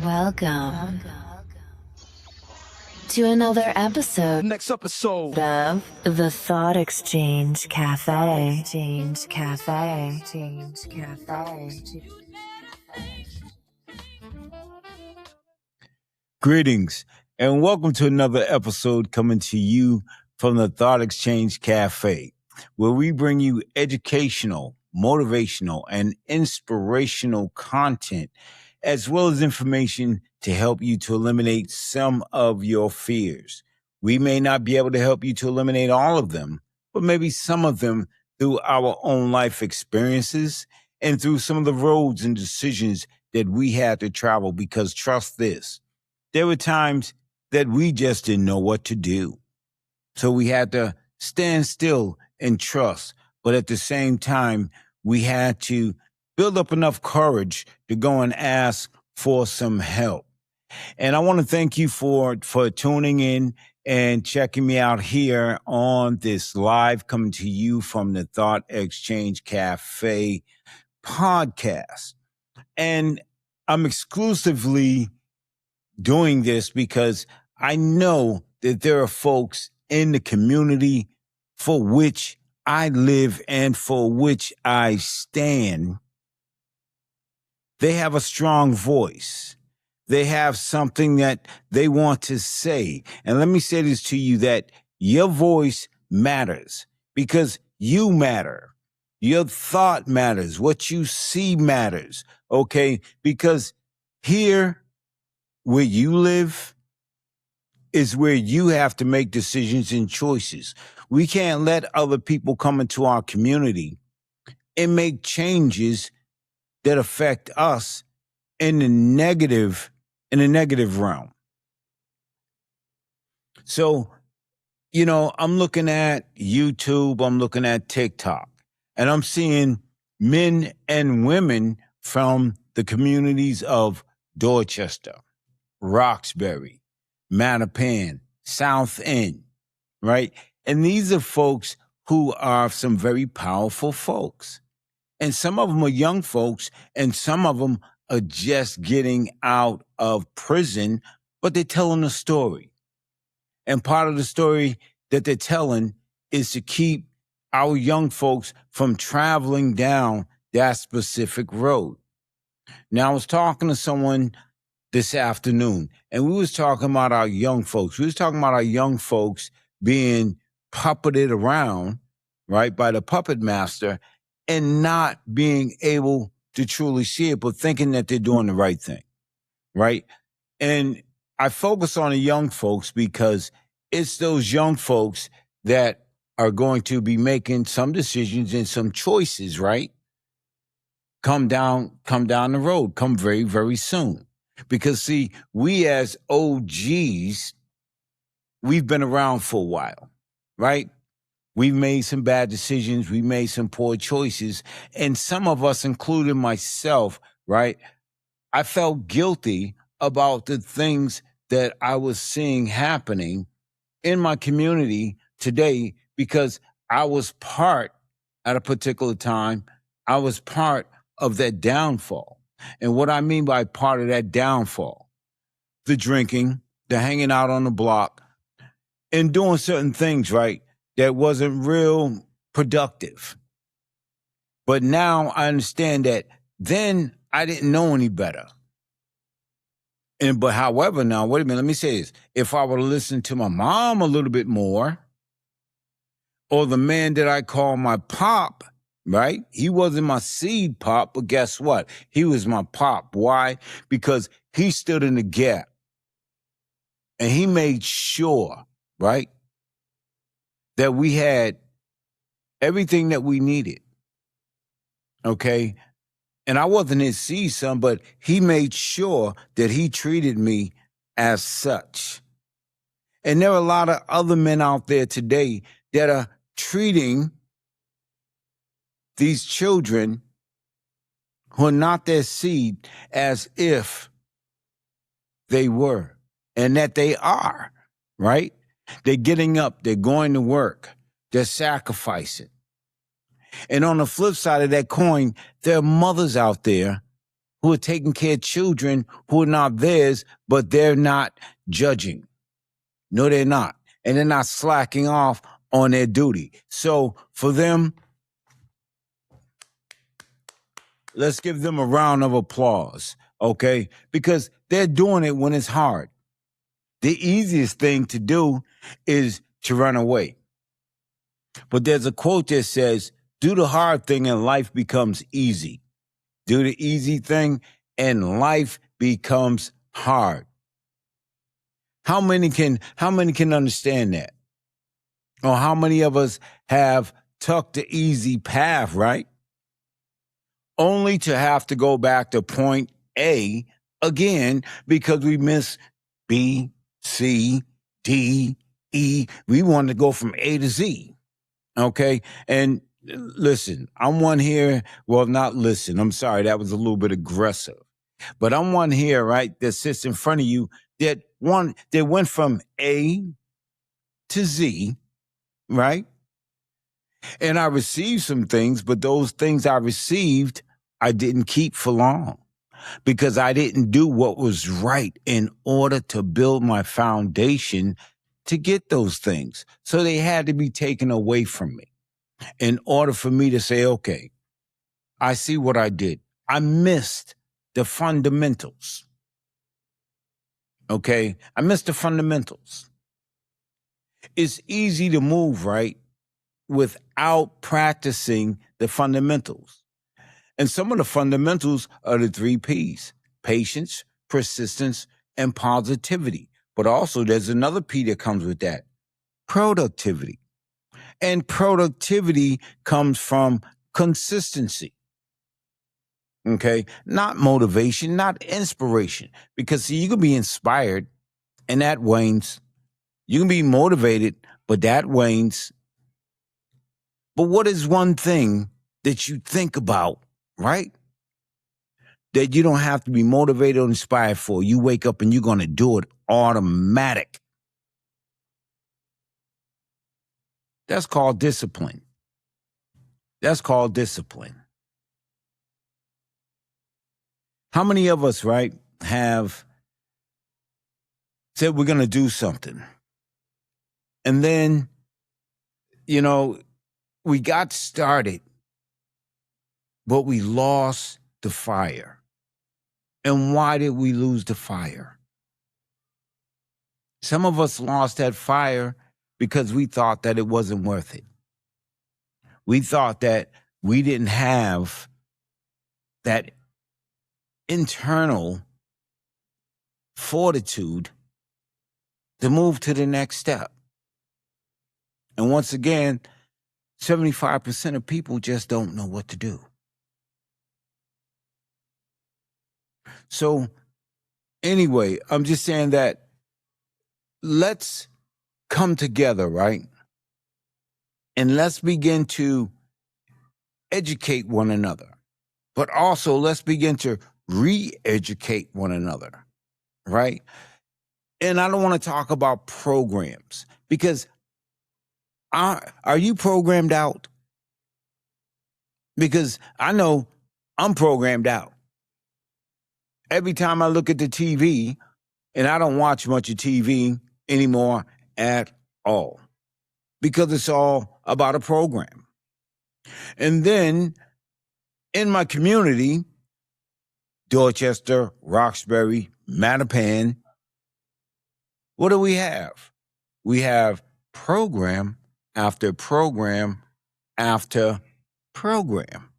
Welcome to another episode Next episode of the Thought Exchange Cafe. Greetings and welcome to another episode coming to you from the Thought Exchange Cafe, where we bring you educational, motivational, and inspirational content, as well as information to help you to eliminate some of your fears. We may not be able to help you to eliminate all of them, but maybe some of them through our own life experiences and through some of the roads and decisions that we had to travel, because trust this, there were times that we just didn't know what to do. So we had to stand still and trust. But at the same time, we had to build up enough courage to go and ask for some help. And I want to thank you for tuning in and checking me out here on this live, coming to you from the Thought Exchange Cafe podcast. And I'm exclusively doing this because I know that there are folks in the community for which I live and for which I stand. They have a strong voice. They have something that they want to say. And let me say this to you, that your voice matters because you matter. Your thought matters. What you see matters. Okay? Because here where you live is where you have to make decisions and choices. We can't let other people come into our community and make changes that affect us in the negative realm. So, I'm looking at YouTube, I'm looking at TikTok, and I'm seeing men and women from the communities of Dorchester, Roxbury, Mattapan, South End, right? And these are folks who are some very powerful folks. And some of them are young folks, and some of them are just getting out of prison, but they're telling a story. And part of the story that they're telling is to keep our young folks from traveling down that specific road. Now, I was talking to someone this afternoon, and we was talking about our young folks. We was talking about our young folks being puppeted around, right, by the puppet master and not being able to truly see it, but thinking that they're doing the right thing, right? And I focus on the young folks because it's those young folks that are going to be making some decisions and some choices, right? Come down the road, come very, very soon. Because see, we as OGs, we've been around for a while, right? We've made some bad decisions. We made some poor choices. And some of us, including myself, right? I felt guilty about the things that I was seeing happening in my community today because I was part, at a particular time, I was part of that downfall. And what I mean by part of that downfall, the drinking, the hanging out on the block, and doing certain things, right, that wasn't real productive. But now I understand that then I didn't know any better. But however, now, wait a minute, let me say this. If I were to listen to my mom a little bit more, or the man that I call my pop, right? He wasn't my seed pop, but guess what? He was my pop. Why? Because he stood in the gap. And he made sure, right, that we had everything that we needed. Okay? And I wasn't his seed son, but he made sure that he treated me as such. And there are a lot of other men out there today that are treating these children who are not their seed as if they were, and that they are, right? They're getting up, they're going to work, they're sacrificing. And on the flip side of that coin, there are mothers out there who are taking care of children who are not theirs, but they're not judging. No, they're not. And they're not slacking off on their duty. So for them, let's give them a round of applause, okay? Because they're doing it when it's hard. The easiest thing to do is to run away. But there's a quote that says, do the hard thing and life becomes easy. Do the easy thing and life becomes hard. How many can understand that? Or how many of us have tucked the easy path, right? Only to have to go back to point A again because we missed B, C, D, E. We want to go from A to Z. Okay? And listen, I'm one here. Well, not listen. I'm sorry. That was a little bit aggressive. But I'm one here, right, that sits in front of you that went from A to Z, right? And I received some things, but those things I received, I didn't keep for long because I didn't do what was right in order to build my foundation to get those things. So they had to be taken away from me in order for me to say, okay, I see what I did. I missed the fundamentals. Okay? I missed the fundamentals. It's easy to move, right, without practicing the fundamentals. And some of the fundamentals are the 3 Ps: patience, persistence, and positivity. But also there's another P that comes with that: productivity. And productivity comes from consistency. Okay? Not motivation, not inspiration. Because see, you can be inspired and that wanes. You can be motivated, but that wanes. But what is one thing that you think about, right, that you don't have to be motivated or inspired for? You wake up and you're going to do it automatic. That's called discipline. That's called discipline. How many of us, right, have said we're going to do something? And then, we got started, but we lost the fire. And why did we lose the fire? Some of us lost that fire because we thought that it wasn't worth it. We thought that we didn't have that internal fortitude to move to the next step. And once again, 75% of people just don't know what to do. So anyway, I'm just saying that let's come together, right? And let's begin to educate one another. But also let's begin to re-educate one another, right? And I don't want to talk about programs because are you programmed out? Because I know I'm programmed out. Every time I look at the TV, and I don't watch much of TV anymore at all, because it's all about a program. And then in my community, Dorchester, Roxbury, Mattapan, what do we have? We have program after program after program.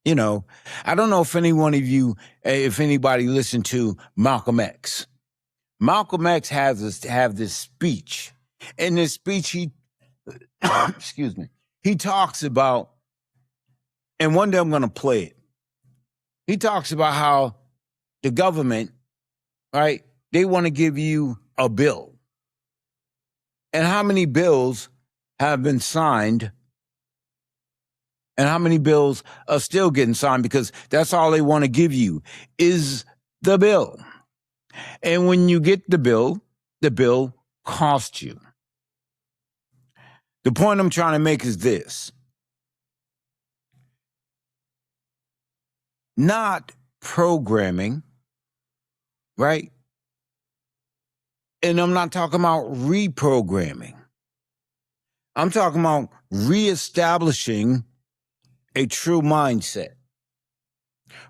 I don't know if if anybody listened to Malcolm X. Malcolm X have this speech. In this speech, he, excuse me, he talks about, and one day I'm going to play it. He talks about how the government, right, they want to give you a bill. And how many bills have been signed and how many bills are still getting signed, because that's all they want to give you is the bill. And when you get the bill costs you. The point I'm trying to make is this. Not programming, right? And I'm not talking about reprogramming. I'm talking about reestablishing a true mindset,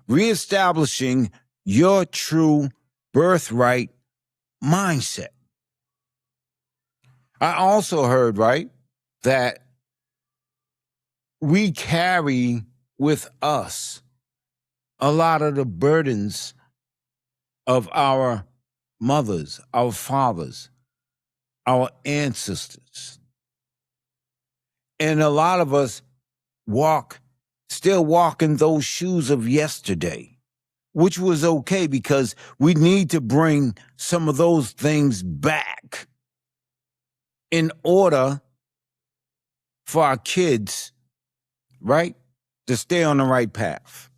reestablishing your true birthright mindset. I also heard, right, that we carry with us a lot of the burdens of our mothers, our fathers, our ancestors. And a lot of us still walk in those shoes of yesterday, which was okay because we need to bring some of those things back in order for our kids, right, to stay on the right path.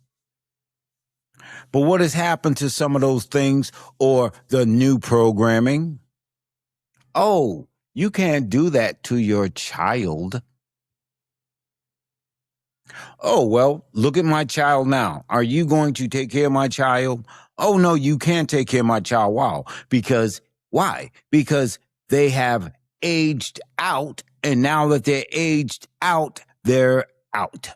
But what has happened to some of those things or the new programming? Oh, you can't do that to your child. Oh, well, look at my child now. Are you going to take care of my child? Oh, no, you can't take care of my child. Wow. Because why? Because they have aged out, and now that they're aged out, they're out.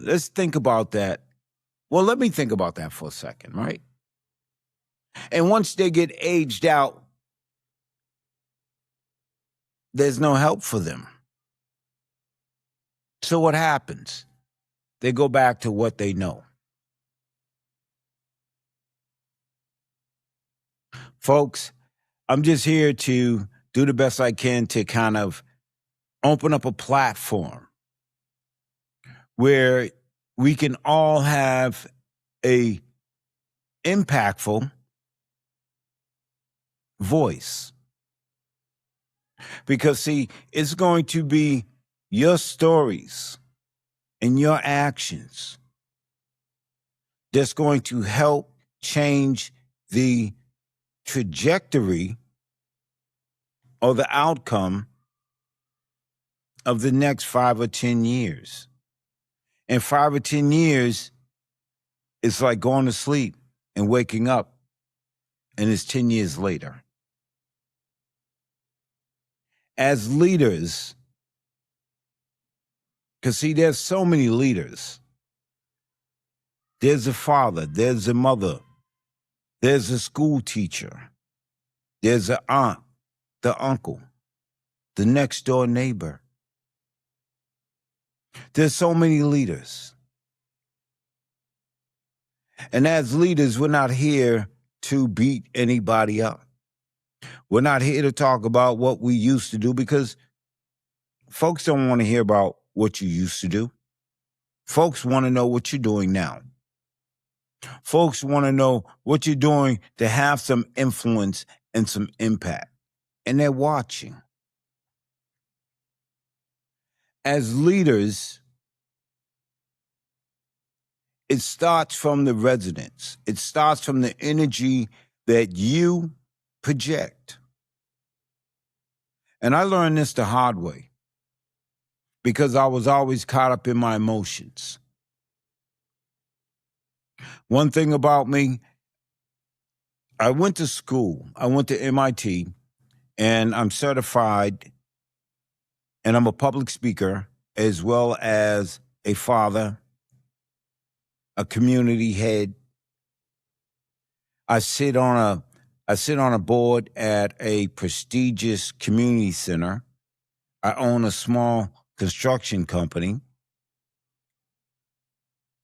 Let's think about that. Well, let me think about that for a second, right? And once they get aged out, there's no help for them. So what happens? They go back to what they know. Folks, I'm just here to do the best I can to kind of open up a platform where we can all have a impactful voice. Because, see, it's going to be your stories and your actions that's going to help change the trajectory or the outcome of the next 5 or 10 years. And 5 or 10 years, it's like going to sleep and waking up, and it's 10 years later. As leaders, because see, there's so many leaders. There's a father, there's a mother, there's a school teacher, there's an aunt, the uncle, the next door neighbor. There's so many leaders. And as leaders, we're not here to beat anybody up. We're not here to talk about what we used to do because folks don't want to hear about what you used to do. Folks want to know what you're doing now. Folks want to know what you're doing to have some influence and some impact. And they're watching. As leaders, it starts from the residents. It starts from the energy that you project. And I learned this the hard way because I was always caught up in my emotions. One thing about me, I went to school. I went to MIT, and I'm certified, and I'm a public speaker as well as a father, a community head. I sit on a board at a prestigious community center. I own a small construction company.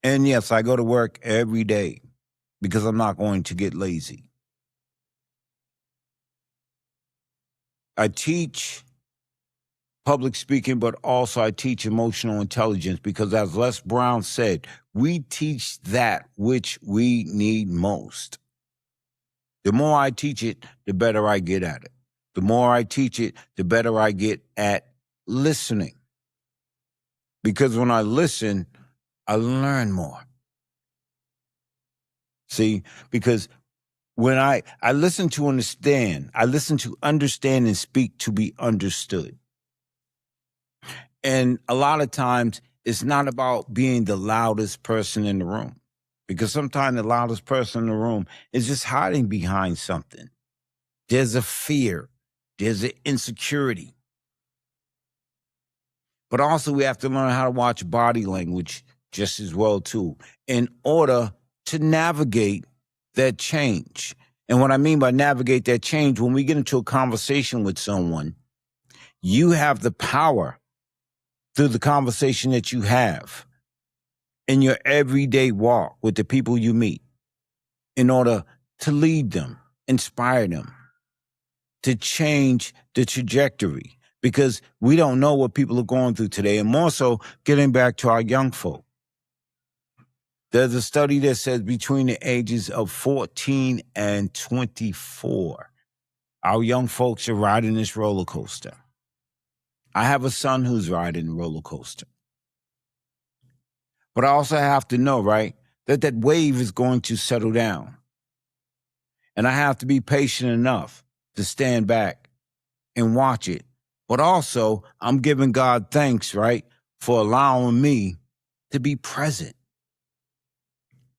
And yes, I go to work every day because I'm not going to get lazy. I teach public speaking, but also I teach emotional intelligence because, as Les Brown said, we teach that which we need most. The more I teach it, the better I get at it. The more I teach it, the better I get at listening. Because when I listen, I learn more. See, because when I listen to understand, I listen to understand and speak to be understood. And a lot of times it's not about being the loudest person in the room. Because sometimes the loudest person in the room is just hiding behind something. There's a fear, there's an insecurity. But also we have to learn how to watch body language just as well too, in order to navigate that change. And what I mean by navigate that change, when we get into a conversation with someone, you have the power through the conversation that you have in your everyday walk with the people you meet in order to lead them, inspire them, to change the trajectory, because we don't know what people are going through today. And more so, getting back to our young folk. There's a study that says between the ages of 14 and 24, our young folks are riding this roller coaster. I have a son who's riding the roller coaster. But I also have to know, right, that wave is going to settle down. And I have to be patient enough to stand back and watch it. But also, I'm giving God thanks, right, for allowing me to be present.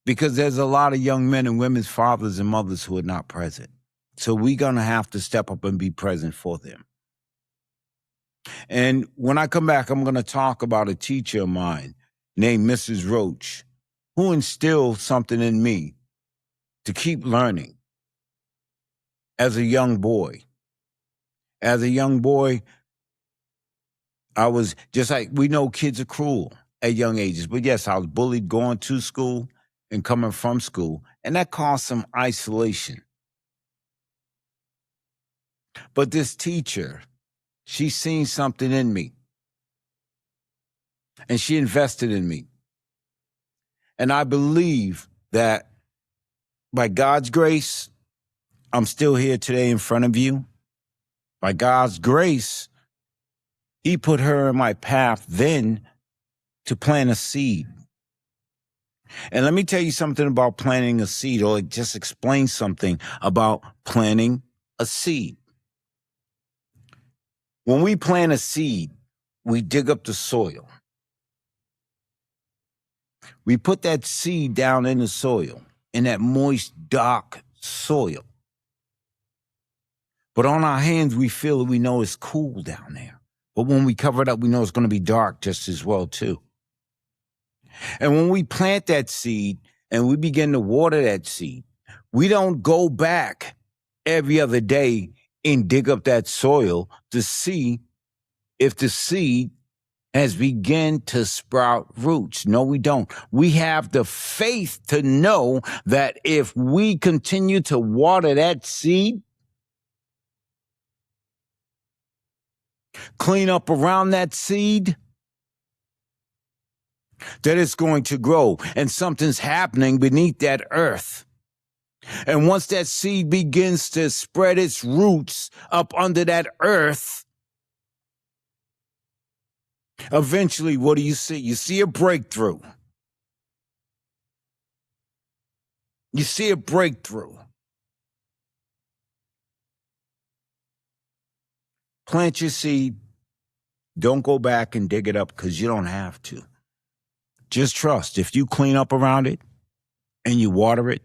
Because there's a lot of young men and women's fathers and mothers who are not present. So we're going to have to step up and be present for them. And when I come back, I'm going to talk about a teacher of mine named Mrs. Roach, who instilled something in me to keep learning as a young boy. As a young boy, I was just like, we know kids are cruel at young ages. But yes, I was bullied going to school and coming from school. And that caused some isolation. But this teacher, she seen something in me. And she invested in me. And I believe that by God's grace, I'm still here today in front of you. By God's grace, He put her in my path then to plant a seed. And let me tell you something about planting a seed, or just explain something about planting a seed. When we plant a seed, we dig up the soil. We put that seed down in the soil, in that moist, dark soil. But on our hands, we feel it, we know it's cool down there. But when we cover it up, we know it's going to be dark just as well, too. And when we plant that seed and we begin to water that seed, we don't go back every other day and dig up that soil to see if the seed has begun to sprout roots. No, we don't. We have the faith to know that if we continue to water that seed, clean up around that seed, that it's going to grow, and something's happening beneath that earth. And once that seed begins to spread its roots up under that earth, eventually, what do you see? You see a breakthrough. You see a breakthrough. Plant your seed. Don't go back and dig it up, because you don't have to. Just trust. If you clean up around it and you water it,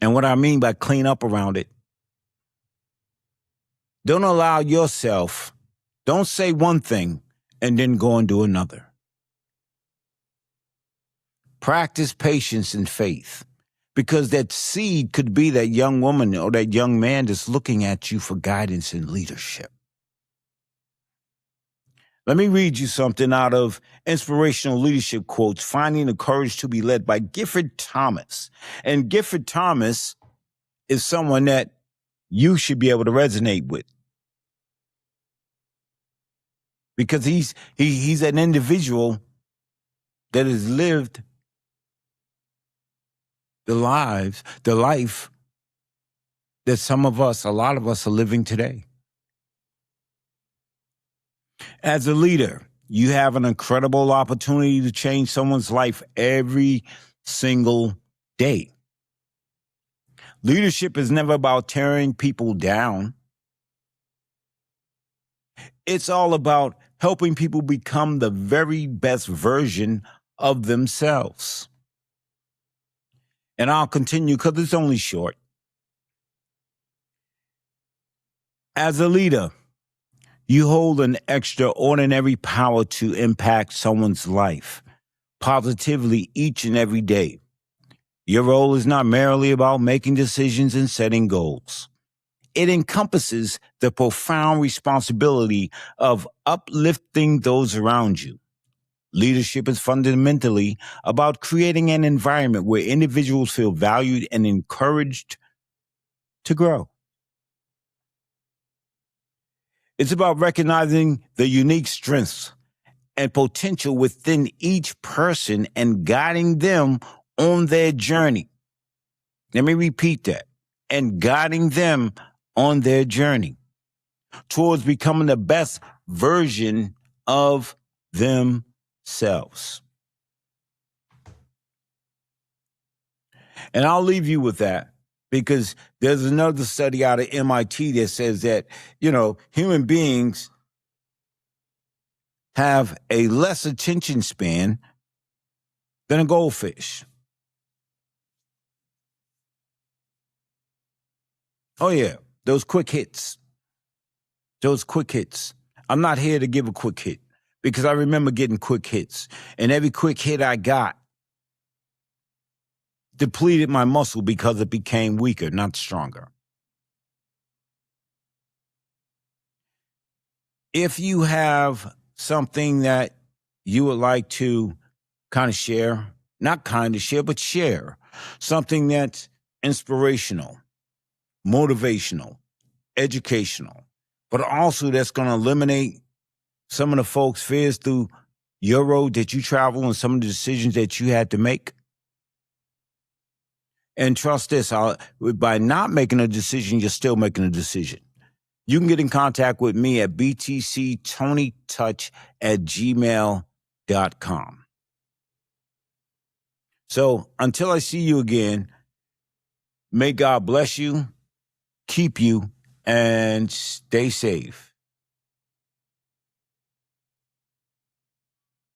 and what I mean by clean up around it, don't allow yourself, don't say one thing and then go and do another. Practice patience and faith, because that seed could be that young woman or that young man that's looking at you for guidance and leadership. Let me read you something out of Inspirational Leadership Quotes, Finding the Courage to be Led by Gifford Thomas. And Gifford Thomas is someone that you should be able to resonate with, because he's an individual that has lived the life that a lot of us are living today. As a leader, you have an incredible opportunity to change someone's life every single day. Leadership is never about tearing people down. It's all about helping people become the very best version of themselves. And I'll continue because it's only short. As a leader, you hold an extraordinary power to impact someone's life positively each and every day. Your role is not merely about making decisions and setting goals. It encompasses the profound responsibility of uplifting those around you. Leadership is fundamentally about creating an environment where individuals feel valued and encouraged to grow. It's about recognizing the unique strengths and potential within each person and guiding them on their journey. Let me repeat that. And guiding them on their journey towards becoming the best version of themselves. And I'll leave you with that because there's another study out of MIT that says that, human beings have a less attention span than a goldfish. Oh, yeah, those quick hits. I'm not here to give a quick hit because I remember getting quick hits. And every quick hit I got depleted my muscle because it became weaker, not stronger. If you have something that you would like to kind of share, not kind of share, but share, something that's inspirational, motivational, educational, but also that's going to eliminate some of the folks' fears through your road that you travel and some of the decisions that you had to make. And trust this, by not making a decision, you're still making a decision. You can get in contact with me at btctonytouch@gmail.com. So until I see you again, may God bless you, keep you, and stay safe.